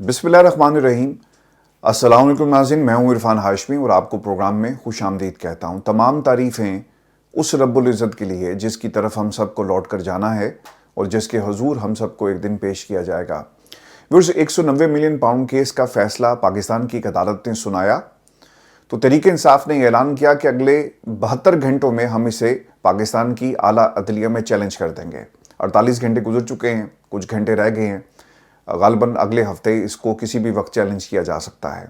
बिस्मिल्लाहिर्रहमानिर्रहीम। अस्सलाम वालेकुम नाज़रीन, मैं हूं इरफान हाशमी और आपको प्रोग्राम में खुश आमदीद कहता हूं। तमाम तारीफ़ें उस रब्बुल इज़्ज़त के लिए जिसकी तरफ हम सबको लौट कर जाना है और जिसके हुजूर हम सबको एक दिन पेश किया जाएगा। व्यूअर्स, 190 मिलियन पाउंड केस का फैसला पाकिस्तान की एक अदालत ने सुनाया तो तहरीक इंसाफ ने ऐलान किया कि अगले 72 घंटों में हम इसे पाकिस्तान की आला अदलिया में चैलेंज कर देंगे। 48 घंटे गुजर चुके हैं, कुछ घंटे रह गए हैं। गालिबन अगले हफ्ते इसको किसी भी वक्त चैलेंज किया जा सकता है।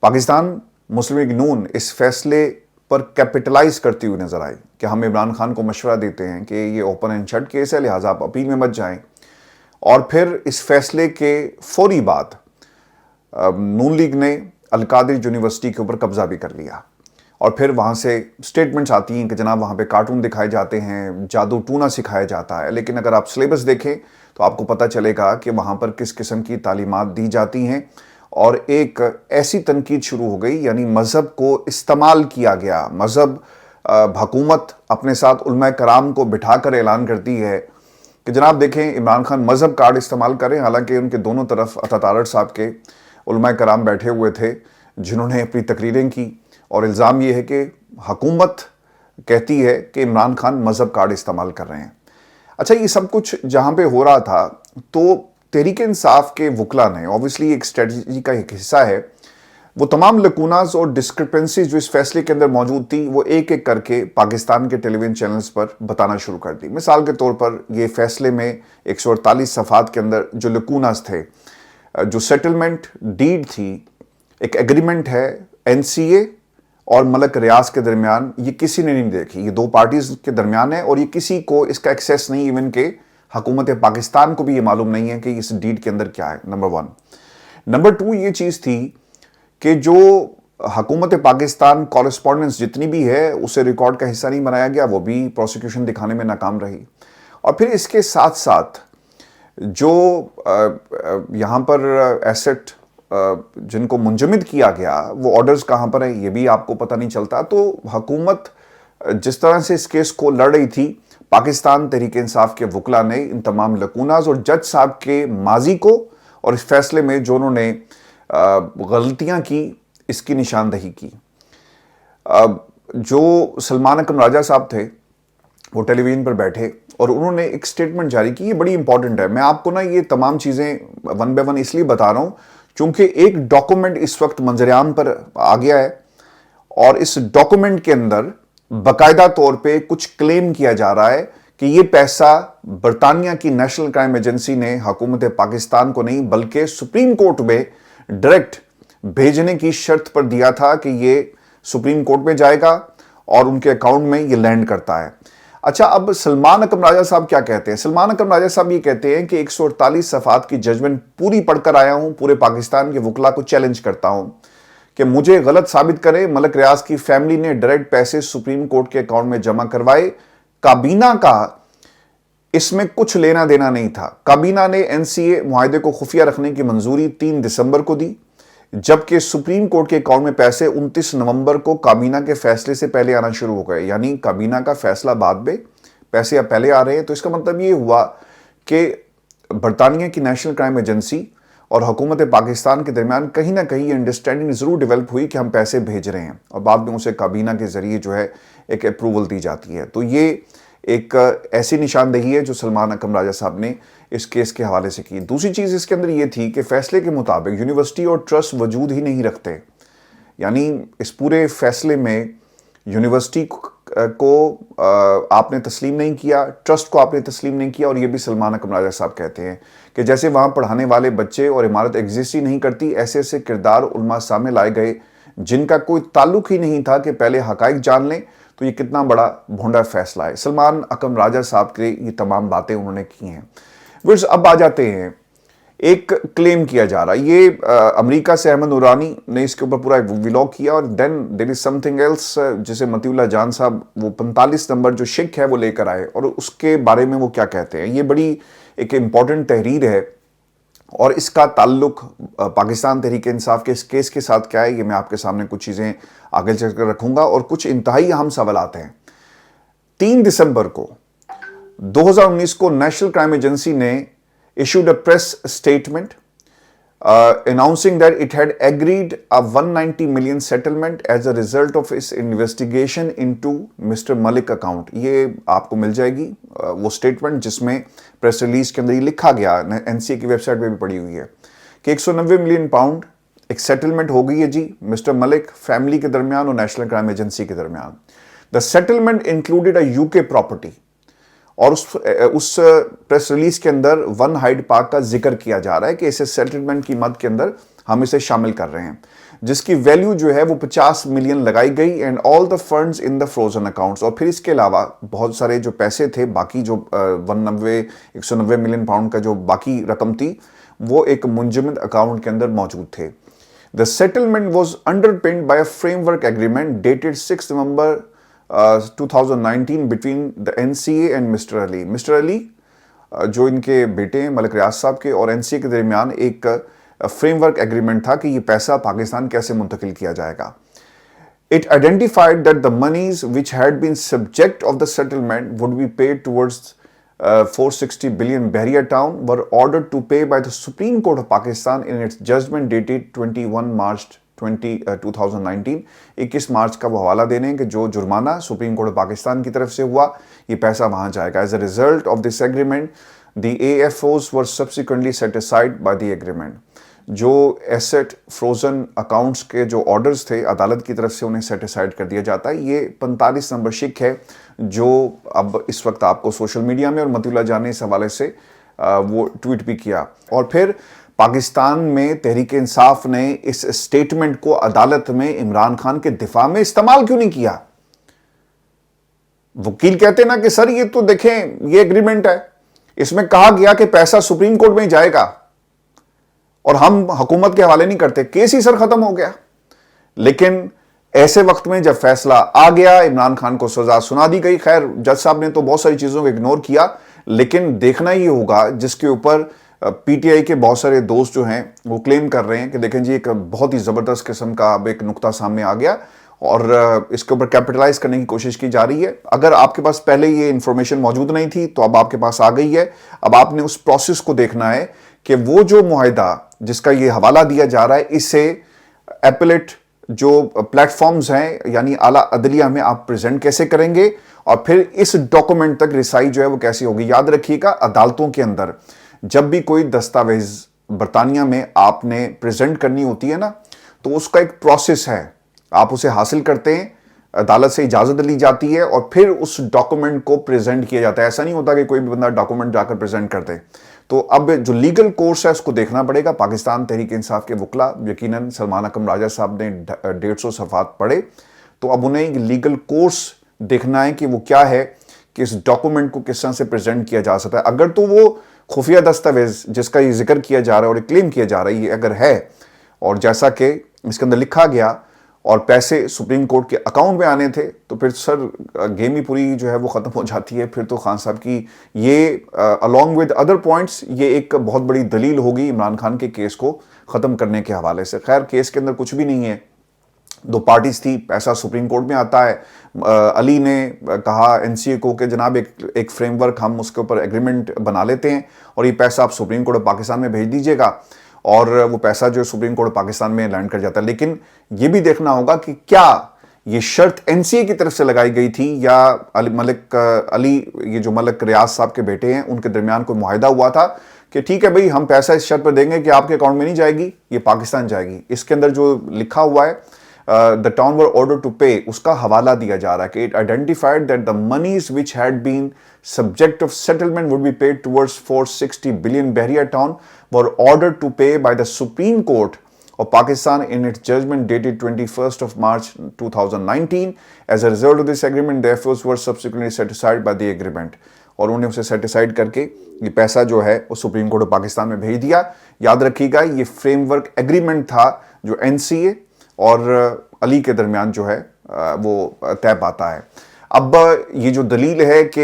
पाकिस्तान मुस्लिम लीग नून इस फैसले पर कैपिटलाइज करती हुई नजर आई कि हम इमरान खान को मशवरा देते हैं कि ये ओपन एंड शट केस है, लिहाजा आप अपील में मत जाएं। और फिर इस फैसले के फौरी बाद नून लीग ने अल-कादिर यूनिवर्सिटी के ऊपर कब्जा भी कर लिया और फिर वहाँ से स्टेटमेंट्स आती हैं कि जनाब वहाँ पे कार्टून दिखाए जाते हैं, जादू टूना सिखाया जाता है। लेकिन अगर आप सिलेबस देखें तो आपको पता चलेगा कि वहाँ पर किस किस्म की तालीमात दी जाती हैं और एक ऐसी तनकीद शुरू हो गई, यानी मज़हब को इस्तेमाल किया गया। मज़हब हुकूमत अपने साथ उलमा कराम को बिठा कर ऐलान करती है कि जनाब देखें इमरान खान मज़हब कार्ड इस्तेमाल करें। हालांकि उनके दोनों तरफ अतातारड़ साहब के उलमा कराम बैठे हुए थे जिन्होंने अपनी तकरीरें की और इल्ज़ाम ये है कि हुकूमत कहती है कि इमरान खान मज़हब कार्ड इस्तेमाल कर रहे हैं। अच्छा, ये सब कुछ जहाँ पे हो रहा था तो तहरीक इंसाफ के वकला ने, ऑब्वियसली एक स्ट्रेटजी का एक हिस्सा है, वो तमाम लकूनाज और डिस्क्रिपेंसीज जो इस फैसले के अंदर मौजूद थी वो एक एक करके पाकिस्तान के टेलीविजन चैनल्स पर बताना शुरू कर दी। मिसाल के तौर पर ये फैसले में 148 सफ़ात के अंदर जो लकूनाज थे, जो सेटलमेंट डीड थी, एक एग्रीमेंट है NCA और मलक रियाज के दरमियान, ये किसी ने नहीं देखी। ये दो पार्टीज के दरमियान है और ये किसी को इसका एक्सेस नहीं, इवन के हुकूमत पाकिस्तान को भी ये मालूम नहीं है कि इस डीड के अंदर क्या है। नंबर 1। नंबर 2 ये चीज़ थी कि जो हुकूमत पाकिस्तान कॉरेस्पॉन्डेंस जितनी भी है उसे रिकॉर्ड का हिस्सा नहीं बनाया गया, वो भी प्रोसिक्यूशन दिखाने में नाकाम रही। और फिर इसके साथ साथ जो यहाँ पर एसेट जिनको मुंजमद किया गया वो ऑर्डर्स कहाँ पर है ये भी आपको पता नहीं चलता। तो हुकूमत जिस तरह से इस केस को लड़ रही थी, पाकिस्तान तहरीक इंसाफ के वकला ने इन तमाम लकूनाज और जज साहब के माजी को और इस फैसले में जो उन्होंने गलतियाँ की इसकी निशानदही की। जो सलमान अकरम राजा साहब थे वो टेलीविजन पर बैठे और उन्होंने एक स्टेटमेंट जारी की। ये बड़ी इंपॉर्टेंट है। मैं आपको ना ये तमाम चीज़ें वन बाय वन इसलिए बता रहा हूँ क्योंकि एक डॉक्यूमेंट इस वक्त मंजरेआम पर आ गया है और इस डॉक्यूमेंट के अंदर बाकायदा तौर पे कुछ क्लेम किया जा रहा है कि ये पैसा बरतानिया की नेशनल क्राइम एजेंसी ने हुकूमत पाकिस्तान को नहीं बल्कि सुप्रीम कोर्ट में डायरेक्ट भेजने की शर्त पर दिया था कि ये सुप्रीम कोर्ट में जाएगा और उनके अकाउंट में ये लैंड करता है। अच्छा, अब सलमान अकरम राजा साहब क्या कहते हैं? सलमान अकरम राजा साहब ये कहते हैं कि 148 सफ़ात की जजमेंट पूरी पढ़कर आया हूं, पूरे पाकिस्तान के वकला को चैलेंज करता हूं कि मुझे गलत साबित करें। मलक रियाज की फैमिली ने डायरेक्ट पैसे सुप्रीम कोर्ट के अकाउंट में जमा करवाए। काबीना का इसमें कुछ लेना देना नहीं था। काबीना ने NCA मुआहदे को खुफिया रखने की मंजूरी 3 दिसंबर को दी, जबकि सुप्रीम कोर्ट के अकाउंट में पैसे 29 नवंबर को काबीना के फैसले से पहले आना शुरू हो गए। यानी काबीना का फैसला बाद में, पैसे अब पहले आ रहे हैं। तो इसका मतलब ये हुआ कि बरतानिया की नेशनल क्राइम एजेंसी और हुकूमत पाकिस्तान के दरमियान कहीं ना कहीं अंडरस्टैंडिंग ज़रूर डेवलप हुई कि हम पैसे भेज रहे हैं और बाद में उसे काबीना के ज़रिए जो है एक अप्रूवल दी जाती है। तो ये एक ऐसी निशानदेही है जो सलमान अकरम राजा साहब ने इस केस के हवाले से की। दूसरी चीज़ इसके अंदर ये थी कि फैसले के मुताबिक यूनिवर्सिटी और ट्रस्ट वजूद ही नहीं रखते। यानी इस पूरे फैसले में यूनिवर्सिटी को आपने तस्लीम नहीं किया, ट्रस्ट को आपने तस्लीम नहीं किया। और ये भी सलमान अकरम राजा साहब कहते हैं कि जैसे वहाँ पढ़ाने वाले बच्चे और इमारत एग्जिस्ट ही नहीं करती, ऐसे ऐसे किरदार उलमा सामने लाए गए जिनका कोई ताल्लुक ही नहीं था कि पहले हकाइक जान लें। तो ये कितना बड़ा भोंडा फैसला है। सलमान अकरम राजा साहब के ये तमाम बातें उन्होंने की हैं। व्यूअर्स, अब आ जाते हैं, एक क्लेम किया जा रहा है, ये अमेरिका से अहमद नूरानी ने इसके ऊपर पूरा एक व्लॉग किया और then there is something else जिसे मतीउल्लाह जान साहब वो 45 नंबर जो शिक है वो लेकर आए और उसके बारे में वो क्या कहते हैं। ये बड़ी एक इम्पॉर्टेंट तहरीर है और इसका ताल्लुक पाकिस्तान तहरीक इंसाफ के इस केस के साथ क्या है, ये मैं आपके सामने कुछ चीज़ें आगे चलकर रखूंगा और कुछ इंतहाई अहम सवालात हैं। 3 दिसंबर को 2019 को नेशनल क्राइम एजेंसी ने issued a press statement announcing that it had agreed a 190 million settlement as a result of its investigation into Mr. Malik account. ये आपको मिल जाएगी वो स्टेटमेंट जिसमें प्रेस रिलीज के अंदर ये लिखा गया, एनसीए की वेबसाइट पे भी पड़ी हुई है कि 190 मिलियन पाउंड एक सेटलमेंट हो गई है जी मिस्टर मलिक फैमिली के दरमियान और नेशनल क्राइम एजेंसी के दरमियान. The settlement included a UK property और उस प्रेस रिलीज के अंदर वन हाइड पार्क का जिक्र किया जा रहा है कि इसे सेटलमेंट की मद के अंदर हम इसे शामिल कर रहे हैं, जिसकी वैल्यू जो है वो 50 मिलियन लगाई गई and all the funds in the frozen accounts. और फिर इसके अलावा बहुत सारे जो पैसे थे बाकी जो 190 मिलियन पाउंड का जो बाकी रकम थी वो एक मुंजमद अकाउंट के अंदर मौजूद थे. The settlement was underpinned by a framework agreement dated 6 November 2019 between the NCA and Mr. Ali. Mr. Ali जो इनके बेटे हैं मलिक रियाज साहब के और NCA के दरमियान एक फ्रेमवर्क एग्रीमेंट था कि ये पैसा पाकिस्तान कैसे मुंतकिल किया जाएगा. It identified that the monies which had been subject of the settlement would be paid towards 460 billion Bahria Town were ordered to pay by the Supreme Court of Pakistan in its judgment dated 21 March 2019. 21 मार्च का वो हवाला देने कि जो जुर्माना supreme court Pakistan की तरफ से हुआ ये पैसा वहां जाएगा. As a result of this agreement the AFOs were subsequently set aside by the agreement. जो एसेट फ्रोजन अकाउंट्स के जो ऑर्डर्स थे अदालत की तरफ से उन्हें सेट असाइड कर दिया जाता है. ये 45 नंबर शिक है जो अब इस वक्त आपको सोशल मीडिया में और मतीउल्ला जान ने इस हवाले से वो ट्वीट भी किया. और फिर पाकिस्तान में तहरीक इंसाफ ने इस स्टेटमेंट को अदालत में इमरान खान के दिफा में इस्तेमाल क्यों नहीं किया. वकील कहते ना कि सर ये तो देखें ये एग्रीमेंट है, इसमें कहा गया कि पैसा सुप्रीम कोर्ट में जाएगा और हम हुकूमत के हवाले नहीं करते, केस ही सर खत्म हो गया. लेकिन ऐसे वक्त में जब फैसला आ गया, इमरान खान को सजा सुना दी गई. खैर जज साहब ने तो बहुत सारी चीजों को इग्नोर किया, लेकिन देखना ही होगा जिसके ऊपर पीटीआई के बहुत सारे दोस्त जो हैं वो क्लेम कर रहे हैं कि देखें जी एक बहुत ही ज़बरदस्त किस्म का अब एक नुक्ता सामने आ गया और इसके ऊपर कैपिटलाइज करने की कोशिश की जा रही है. अगर आपके पास पहले ये इंफॉर्मेशन मौजूद नहीं थी तो अब आपके पास आ गई है. अब आपने उस प्रोसेस को देखना है कि वो जो मुआहिदा जिसका ये हवाला दिया जा रहा है इसे एपेलेट जो प्लेटफॉर्म्स हैं यानी आला अदलिया में आप प्रेजेंट कैसे करेंगे और फिर इस डॉक्यूमेंट तक रिसाई जो है वो कैसी होगी. याद रखिएगा अदालतों के अंदर जब भी कोई दस्तावेज बरतानिया में आपने प्रेजेंट करनी होती है ना तो उसका एक प्रोसेस है. आप उसे हासिल करते हैं, अदालत से इजाजत ली जाती है और फिर उस डॉक्यूमेंट को प्रेजेंट किया जाता है. ऐसा नहीं होता कि कोई भी बंदा डॉक्यूमेंट जाकर प्रेजेंट कर दे. तो अब जो लीगल कोर्स है उसको देखना पड़ेगा. पाकिस्तान तहरीक इंसाफ के वकला यकीनन सलमान अकरम राजा साहब ने 150 सफ़ात पढ़े तो अब उन्हें लीगल कोर्स देखना है कि वो क्या है कि इस डॉक्यूमेंट को किस तरह से प्रेजेंट किया जा सकता है. अगर तो वो खुफिया दस्तावेज जिसका ये जिक्र किया जा रहा है और क्लेम किया जा रहा है ये अगर है और जैसा कि इसके अंदर लिखा गया और पैसे सुप्रीम कोर्ट के अकाउंट में आने थे तो फिर सर गेम ही पूरी जो है वो ख़त्म हो जाती है. फिर तो खान साहब की ये अलॉन्ग विद अदर पॉइंट्स ये एक बहुत बड़ी दलील होगी इमरान खान के केस को ख़त्म करने के हवाले से. खैर केस के अंदर कुछ भी नहीं है, दो पार्टीज थी, पैसा सुप्रीम कोर्ट में आता है. अली ने कहा एनसीए को कि जनाब एक फ्रेमवर्क हम उसके ऊपर एग्रीमेंट बना लेते हैं और ये पैसा आप सुप्रीम कोर्ट ऑफ पाकिस्तान में भेज दीजिएगा और वो पैसा जो सुप्रीम कोर्ट ऑफ पाकिस्तान में लैंड कर जाता है. लेकिन ये भी देखना होगा कि क्या ये शर्त एनसीए की तरफ से लगाई गई थी या अली ये जो मलिक रियाज साहब के बेटे हैं उनके दरमियान कोई मुआहिदा हुआ था कि ठीक है भाई हम पैसा इस शर्त पर देंगे कि आपके अकाउंट में नहीं जाएगी, ये पाकिस्तान जाएगी. इसके अंदर जो लिखा हुआ है the town were ordered to pay उसका हवाला दिया जा रहा है कि it identified that the monies which had been subject of settlement would be paid towards 460 billion Bahria Town were ordered to pay by the Supreme Court of Pakistan in its judgment dated 21st of March 2019. As a result of this agreement, the efforts were subsequently set aside by the agreement. और उन्हें उसे set aside करके ये पैसा जो है वो supreme court of Pakistan में भेज दिया. याद रखिएगा ये फ्रेमवर्क एग्रीमेंट था जो एनसीए और अली के दरमियान जो है वो तय पाता है. अब ये जो दलील है कि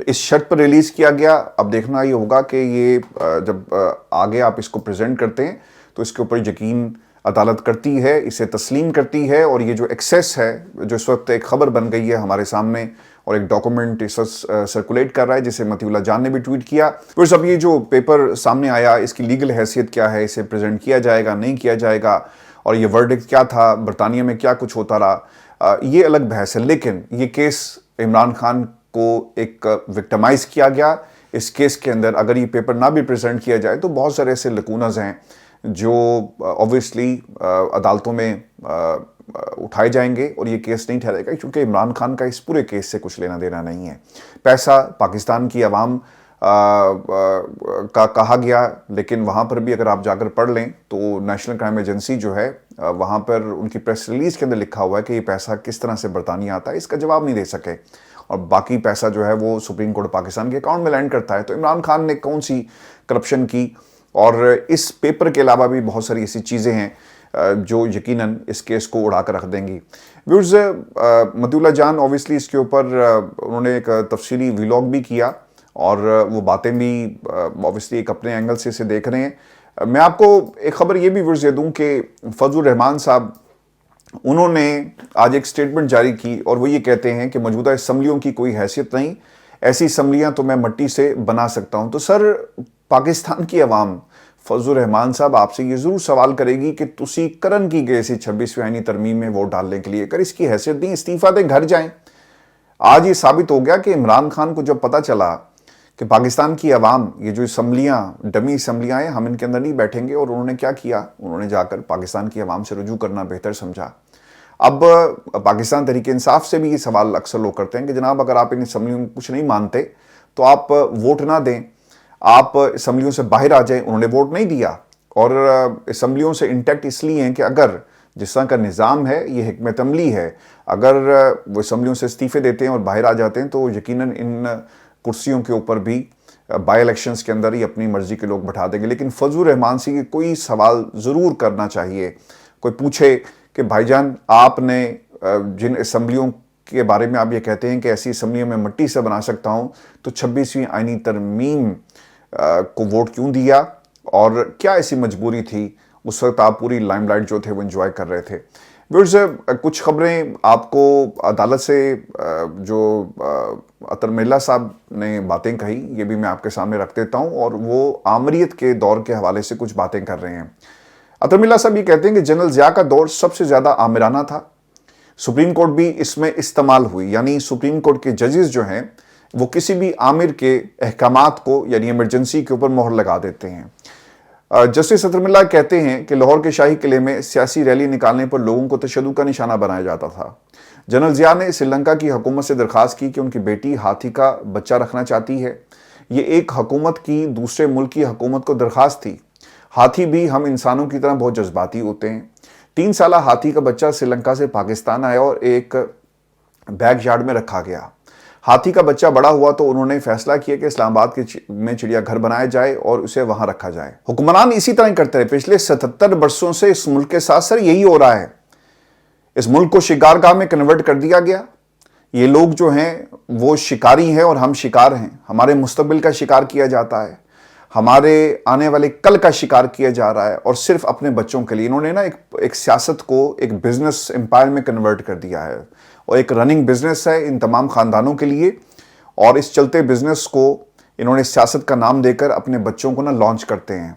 इस शर्त पर रिलीज किया गया, अब देखना ये होगा कि ये जब आगे आप इसको प्रेजेंट करते हैं तो इसके ऊपर यकीन عدالت کرتی ہے، اسے تسلیم کرتی ہے، اور یہ جو ایکسیس ہے جو اس وقت ایک خبر بن گئی ہے ہمارے سامنے اور ایک ڈاکومنٹ اس وقت سرکولیٹ کر رہا ہے جسے مطیع اللہ جان نے بھی ٹویٹ کیا. اب یہ جو پیپر سامنے آیا اس کی لیگل حیثیت کیا ہے، اسے پریزنٹ کیا جائے گا نہیں کیا جائے گا، اور یہ ورڈکٹ کیا تھا، برطانیہ میں کیا کچھ ہوتا رہا، یہ الگ بحث ہے. لیکن یہ کیس عمران خان کو ایک وکٹمائز کیا گیا. اس کیس کے اندر اگر یہ پیپر نہ بھی پریزنٹ کیا جائے تو بہت سارے ایسے لکونز ہیں جو اوبویسلی عدالتوں میں اٹھائے جائیں گے اور یہ کیس نہیں ٹھہرے گا، کیونکہ عمران خان کا اس پورے کیس سے کچھ لینا دینا نہیں ہے. پیسہ پاکستان کی عوام کا کہا گیا، لیکن وہاں پر بھی اگر آپ جا کر پڑھ لیں تو نیشنل کرائم ایجنسی جو ہے وہاں پر ان کی پریس ریلیز کے اندر لکھا ہوا ہے کہ یہ پیسہ کس طرح سے برطانیہ آتا ہے، اس کا جواب نہیں دے سکے، اور باقی پیسہ جو ہے وہ سپریم کورٹ پاکستان کے اکاؤنٹ میں لینڈ کرتا ہے. تو عمران خان نے کون سی کرپشن کی، اور اس پیپر کے علاوہ بھی بہت ساری ایسی چیزیں ہیں جو یقیناً اس کیس کو اڑا کر رکھ دیں گی. ویورز، مطیع اللہ جان اوبویسلی اس کے اوپر انہوں نے ایک تفصیلی ویلاگ بھی کیا اور وہ باتیں بھی اوبویسلی ایک اپنے اینگل سے اسے دیکھ رہے ہیں. میں آپ کو ایک خبر یہ بھی ویورز دے دوں کہ فضل الرحمان صاحب انہوں نے آج ایک سٹیٹمنٹ جاری کی اور وہ یہ کہتے ہیں کہ موجودہ اسمبلیوں کی کوئی حیثیت نہیں، ایسی اسمبلیاں تو میں مٹی سے بنا سکتا ہوں. تو سر پاکستان کی عوام فضل الرحمان صاحب آپ سے یہ ضرور سوال کرے گی کہ تسی کرن کی گئے سی 26ویں آئینی ترمیم میں ووٹ ڈالنے کے لیے، اگر اس کی حیثیت نہیں استعفیٰ دیں گھر جائیں. آج یہ ثابت ہو گیا کہ عمران خان کو جب پتہ چلا کہ پاکستان کی عوام یہ جو اسمبلیاں ڈمی اسمبلیاں ہیں ہم ان کے اندر نہیں بیٹھیں گے، اور انہوں نے کیا کیا، انہوں نے جا کر پاکستان کی عوام سے رجوع کرنا بہتر سمجھا. اب پاکستان تحریک انصاف سے بھی یہ سوال اکثر لوگ کرتے ہیں کہ جناب اگر آپ ان اسمبلیوں میں کچھ نہیں مانتے تو آپ ووٹ نہ دیں، آپ اسمبلیوں سے باہر آ جائیں. انہوں نے ووٹ نہیں دیا اور اسمبلیوں سے انٹیکٹ اس لیے ہیں کہ اگر جس طرح کا نظام ہے یہ حکمت عملی ہے، اگر وہ اسمبلیوں سے استعفے دیتے ہیں اور باہر آ جاتے ہیں تو یقیناً ان کرسیوں کے اوپر بھی بائی الیکشنز کے اندر ہی اپنی مرضی کے لوگ بٹھا دیں گے. لیکن فضل الرحمان سے کوئی سوال ضرور کرنا چاہیے. کوئی پوچھے کہ بھائی جان آپ نے جن اسمبلیوں کے بارے میں آپ یہ کہتے ہیں کہ ایسی اسمبلیوں میں مٹی سے بنا سکتا ہوں، تو 26ویں آئینی ترمیم کو ووٹ کیوں دیا اور کیا ایسی مجبوری تھی؟ اس وقت آپ پوری لائم لائٹ جو تھے وہ انجوائے کر رہے تھے. ویورز، کچھ خبریں آپ کو عدالت سے جو عطر ملا صاحب نے باتیں کہی یہ بھی میں آپ کے سامنے رکھ دیتا ہوں، اور وہ آمریت کے دور کے حوالے سے کچھ باتیں کر رہے ہیں. عطر ملا صاحب یہ کہتے ہیں کہ جنرل ضیاء کا دور سب سے زیادہ آمرانہ تھا، سپریم کورٹ بھی اس میں استعمال ہوئی، یعنی سپریم کورٹ کے ججز جو ہیں وہ کسی بھی آمر کے احکامات کو یعنی ایمرجنسی کے اوپر مہر لگا دیتے ہیں. جسٹس عطر ملا کہتے ہیں کہ لاہور کے شاہی قلعے میں سیاسی ریلی نکالنے پر لوگوں کو تشدد کا نشانہ بنایا جاتا تھا. جنرل ضیاء نے سری لنکا کی حکومت سے درخواست کی کہ ان کی بیٹی ہاتھی کا بچہ رکھنا چاہتی ہے. یہ ایک حکومت کی دوسرے ملک کی حکومت کو درخواست تھی. ہاتھی بھی ہم انسانوں کی طرح بہت جذباتی ہوتے ہیں. 3 سالہ ہاتھی کا بچہ سری لنکا سے پاکستان آیا اور ایک بیک یارڈ میں رکھا گیا. ہاتھی کا بچہ بڑا ہوا تو انہوں نے فیصلہ کیا کہ اسلام آباد میں چڑیا گھر بنایا جائے اور اسے وہاں رکھا جائے. حکمران اسی طرح کرتے رہے. پچھلے 77 برسوں سے اس ملک کے ساتھ سر یہی ہو رہا ہے. اس ملک کو شکار گاہ میں کنورٹ کر دیا گیا. یہ لوگ جو ہیں وہ شکاری ہیں اور ہم شکار ہیں. ہمارے مستقبل کا شکار کیا جاتا ہے، ہمارے آنے والے کل کا شکار کیا جا رہا ہے، اور صرف اپنے بچوں کے لیے. انہوں نے نا ایک سیاست کو ایک بزنس امپائر میں کنورٹ کر دیا ہے، اور ایک رننگ بزنس ہے ان تمام خاندانوں کے لیے، اور اس چلتے بزنس کو انہوں نے سیاست کا نام دے کر اپنے بچوں کو نا لانچ کرتے ہیں.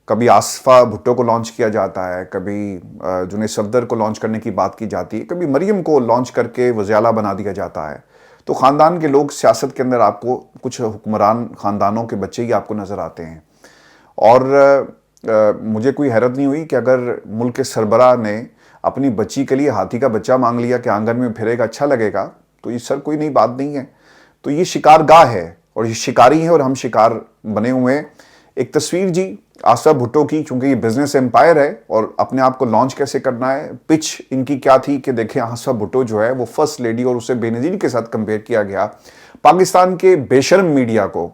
کبھی آصفہ بھٹو کو لانچ کیا جاتا ہے، کبھی جنید صفدر کو لانچ کرنے کی بات کی جاتی ہے، کبھی مریم کو لانچ کر کے وزیر اعلیٰ بنا دیا جاتا ہے. تو خاندان کے لوگ سیاست کے اندر آپ کو کچھ حکمران خاندانوں کے بچے ہی آپ کو نظر آتے ہیں. اور مجھے کوئی حیرت نہیں ہوئی کہ اگر ملک کے سربراہ نے اپنی بچی کے لیے ہاتھی کا بچہ مانگ لیا کہ آنگن میں پھرے گا اچھا لگے گا، تو یہ سر کوئی نئی بات نہیں ہے. تو یہ شکار گاہ ہے اور یہ شکاری ہیں اور ہم شکار بنے ہوئے ہیں. ایک تصویر جی آصفہ بھٹو کی، چونکہ یہ بزنس امپائر ہے اور اپنے آپ کو لانچ کیسے کرنا ہے. پچ ان کی کیا تھی کہ دیکھیں آصفہ بھٹو جو ہے وہ فرسٹ لیڈی اور اسے بے نظیری کے ساتھ کمپیئر کیا گیا. پاکستان کے بے شرم میڈیا کو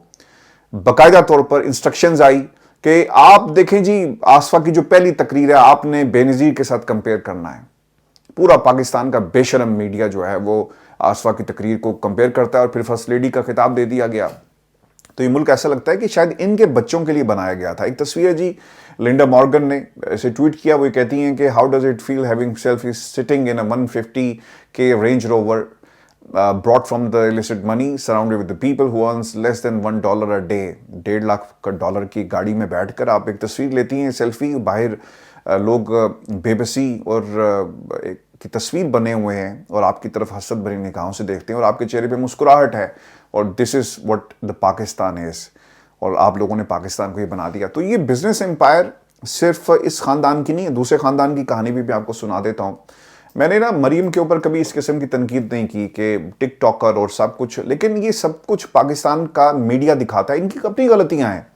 باقاعدہ طور پر انسٹرکشنز آئی کہ آپ دیکھیں جی آصفہ کی جو پہلی تقریر ہے آپ نے بے نظیر کے ساتھ کمپیئر کرنا ہے. پورا پاکستان کا بے شرم میڈیا جو ہے وہ آصفہ کی تقریر کو کمپیئر کرتا ہے اور پھر فرسٹ لیڈی کا خطاب دے دیا گیا. تو یہ ملک ایسا لگتا ہے کہ شاید ان کے بچوں کے لیے بنایا گیا تھا. ایک تصویر ہے جی लिंडा मॉर्गन ने ऐसे ट्वीट किया, वो कहती हैं कि how does it feel having selfie sitting in a 150K range rover brought from the illicit money surrounded with the people who earns less than $1 a day। $1.5 की गाड़ी में बैठकर आप एक तस्वीर लेती हैं, सेल्फी, बाहर लोग बेबसी और की तस्वीर बने हुए हैं और आपकी तरफ हसरत भरी निगाहों से देखते हैं और आपके चेहरे पे मुस्कुराहट है, और this is what the Pakistan is, और आप लोगों ने पाकिस्तान को ये बना दिया। तो ये बिजनेस एम्पायर सिर्फ इस ख़ानदान की नहीं है, दूसरे ख़ानदान की कहानी भी आपको सुना देता हूँ। मैंने ना मरीम के ऊपर कभी इस किस्म की तनकीद नहीं की कि टिकटॉकर और सब कुछ, लेकिन ये सब कुछ पाकिस्तान का मीडिया दिखाता है, इनकी अपनी गलतियां हैं।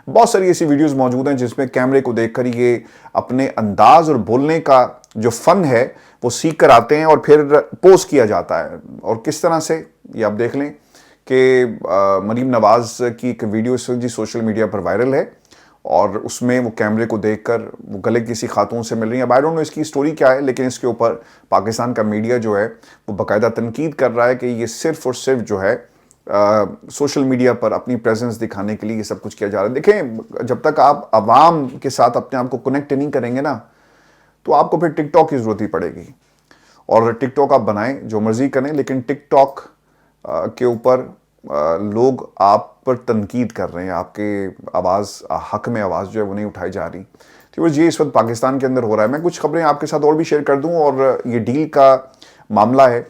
बहुत सारी ऐसी वीडियोस मौजूद हैं जिसमें कैमरे को देखकर ये अपने अंदाज और बोलने का जो फन है वो सीख कर आते हैं और फिर पोस्ट किया जाता है। और किस तरह से, ये आप देख लें कि मरीम नवाज की एक वीडियो इस वक्त जी सोशल मीडिया पर वायरल है और उसमें वो कैमरे को देखकर वो गले किसी खातून से मिल रही है। आई डोंट नो इसकी स्टोरी क्या है, लेकिन इसके ऊपर पाकिस्तान का मीडिया जो है वो बाकायदा तनकीद कर रहा है कि ये सिर्फ और सिर्फ जो है सोशल मीडिया पर अपनी प्रेजेंस दिखाने के लिए ये सब कुछ किया जा रहा है। देखें, जब तक आप आवाम के साथ अपने आप को कनेक्ट नहीं करेंगे ना, तो आपको फिर टिकटॉक की ज़रूरत ही पड़ेगी। और टिकटॉक आप बनाएं, जो मर्जी करें, लेकिन टिकटॉक के ऊपर लोग आप पर तनकीद कर रहे हैं, आपके आवाज़ हक में आवाज़ जो है वो नहीं उठाई जा रही। तो ये इस वक्त पाकिस्तान के अंदर हो रहा है। मैं कुछ खबरें आपके साथ और भी शेयर कर दूं, और ये डील का मामला है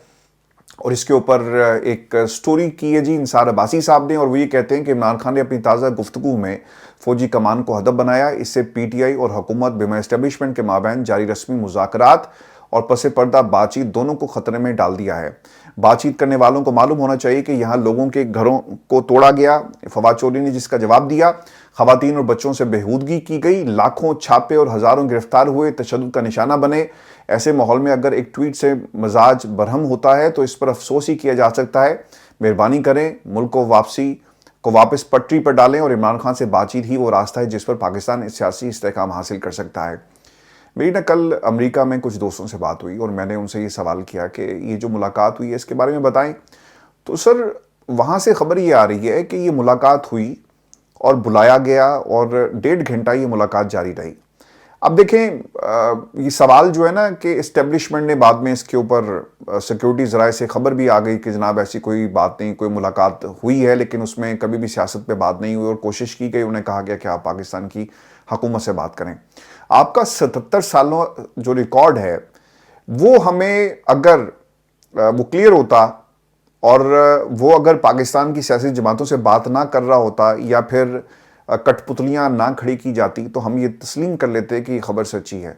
और इसके ऊपर एक स्टोरी की है जी इंसार अब्बासी साहब ने, और वो ये कहते हैं कि इमरान खान ने अपनी ताज़ा गुफ्तगू में फौजी कमान को हदफ बनाया। इससे PTI और हुकूमत बिमा एस्टेब्लिशमेंट के माबैन जारी रस्मी मुज़ाकरात और पसे पर्दा बातचीत दोनों को खतरे में डाल दिया है। बातचीत करने वालों को मालूम होना चाहिए कि यहाँ लोगों के घरों को तोड़ा गया, फवाद चौधरी ने जिसका जवाब दिया, खवातीन और बच्चों से बेहूदगी की गई, लाखों छापे और हज़ारों गिरफ्तार हुए, तशद्दुद का निशाना बने। ऐसे माहौल में अगर एक ट्वीट से मजाज बरहम होता है तो इस पर अफसोस ही किया जा सकता है। मेहरबानी करें, मुल्क को वापस पटरी पर डालें, और इमरान खान से बातचीत ही वो रास्ता है जिस पर पाकिस्तान सियासी इस्तेहकाम हासिल कर सकता है। मेरी ना कल अमेरिका में कुछ दोस्तों से बात हुई और मैंने उनसे ये सवाल किया कि ये जो मुलाकात हुई है इसके बारे में बताएं। तो सर, वहाँ से खबर ये आ रही है कि ये मुलाकात हुई और बुलाया गया और 1.5 घंटा ये मुलाकात जारी रही। अब देखें, ये सवाल जो है ना कि इस्टेब्लिशमेंट ने बाद में इसके ऊपर सिक्योरिटी ज़राए से खबर भी आ गई कि जनाब ऐसी कोई बात नहीं, कोई मुलाकात हुई है, लेकिन उसमें कभी भी सियासत पे बात नहीं हुई और कोशिश की गई, उन्हें कहा गया कि आप पाकिस्तान की हुकूमत से बात करें। आपका 77 सालों जो रिकॉर्ड है वो हमें अगर वो क्लियर होता और वो अगर पाकिस्तान की सियासी जमातों से बात ना कर रहा होता या फिर कठपुतलियां ना खड़ी की जाती, तो हम ये तस्लीम कर लेते कि खबर सच्ची है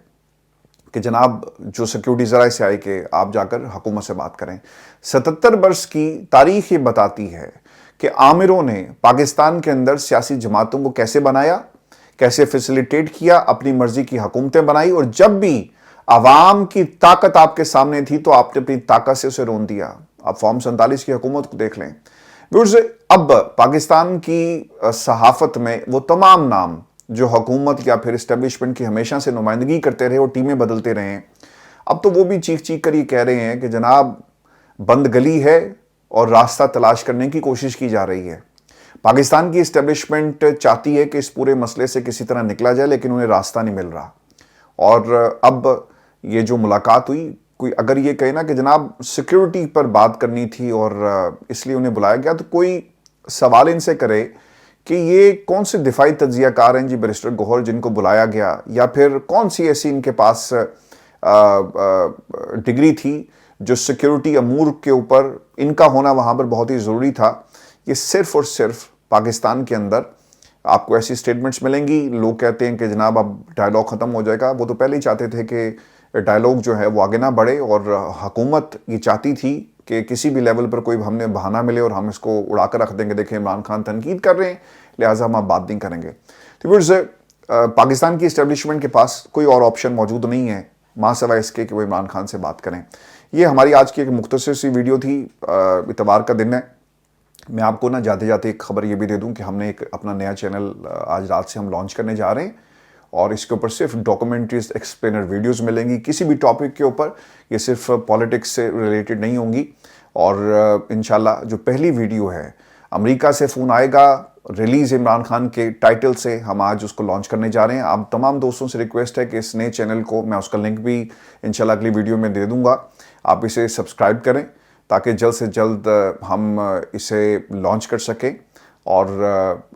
कि जनाब जो सिक्योरिटी ज़राए से आए कि आप जाकर हुकूमत से बात करें। 77 वर्ष की तारीख ये बताती है कि आमिरों ने पाकिस्तान के अंदर सियासी जमातों को कैसे बनाया, कैसे फैसिलिटेट किया, अपनी मर्जी की हुकूमतें बनाई, और जब भी आवाम की ताकत आपके सामने थी तो आपने अपनी ताकत से उसे रोन दिया। आप फॉर्म 47 की हुकूमत को देख लें। अब पाकिस्तान की सहाफत में वो तमाम नाम जो हुकूमत या फिर इस्टेब्लिशमेंट की हमेशा से नुमाइंदगी करते रहे और टीमें बदलते रहे हैं, अब तो वो भी चीख चीख कर ये कह रहे हैं कि जनाब बंद गली है और रास्ता तलाश करने की कोशिश की जा रही है। पाकिस्तान की इस्टेब्लिशमेंट चाहती है कि इस पूरे मसले से किसी तरह निकला जाए, लेकिन उन्हें रास्ता नहीं मिल रहा। और अब ये जो मुलाकात हुई, कोई अगर ये कहे ना कि जनाब सिक्योरिटी पर बात करनी थी और इसलिए उन्हें बुलाया गया, तो कोई सवाल इनसे करे कि ये कौन से दिफाई तज्जियाकार हैं जी बैरिस्टर गौहर जिनको बुलाया गया, या फिर कौन सी ऐसी इनके पास डिग्री थी जो सिक्योरिटी अमूर के ऊपर इनका होना वहाँ पर बहुत ही ज़रूरी था। ये सिर्फ और सिर्फ पाकिस्तान के अंदर आपको ऐसी स्टेटमेंट्स मिलेंगी, लोग कहते हैं कि जनाब अब डायलॉग ख़त्म हो जाएगा। वो तो पहले ही चाहते थे कि डायलॉग जो है वो आगे ना बढ़े, और हुकूमत ये चाहती थी कि किसी भी लेवल पर कोई हमने बहाना मिले और हम इसको उड़ा कर रख देंगे, देखें इमरान खान तनकीद कर रहे हैं लिहाजा हम अब बात नहीं करेंगे। तो फिर पाकिस्तान की इस्टेब्लिशमेंट के पास कोई और ऑप्शन मौजूद नहीं है माँ सिवाय इसके कि वो इमरान खान से बात करें। ये हमारी आज की एक मुख्तसर सी वीडियो थी, इतवार का दिन है। मैं आपको ना जाते जाते एक खबर ये भी दे दूं कि हमने एक अपना नया चैनल आज रात से हम लॉन्च करने जा रहे हैं, और इसके ऊपर सिर्फ डॉक्यूमेंट्रीज, एक्सप्लेनर वीडियोस मिलेंगी किसी भी टॉपिक के ऊपर। ये सिर्फ पॉलिटिक्स से रिलेटेड नहीं होंगी, और इंशाल्लाह जो पहली वीडियो है امریکہ سے فون آئے گا ریلیز عمران خان کے ٹائٹل سے. ہم آج اس کو لانچ کرنے جا رہے ہیں. آپ تمام دوستوں سے ریکویسٹ ہے کہ اس نئے چینل کو میں اس کا لنک بھی انشاءاللہ اگلی ویڈیو میں دے دوں گا. آپ اسے سبسکرائب کریں تاکہ جلد سے جلد ہم اسے لانچ کر سکیں. اور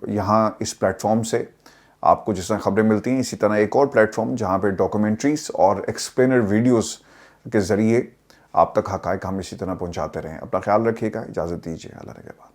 یہاں اس پلیٹ فارم سے آپ کو جس طرح خبریں ملتی ہیں اسی طرح ایک اور پلیٹ فارم جہاں پہ ڈاکومنٹریز اور ایکسپلینر ویڈیوز کے ذریعے آپ تک حقائق ہم اسی طرح پہنچاتے رہیں. اپنا خیال رکھیے گا. اجازت دیجیے. اللہ نگہبان.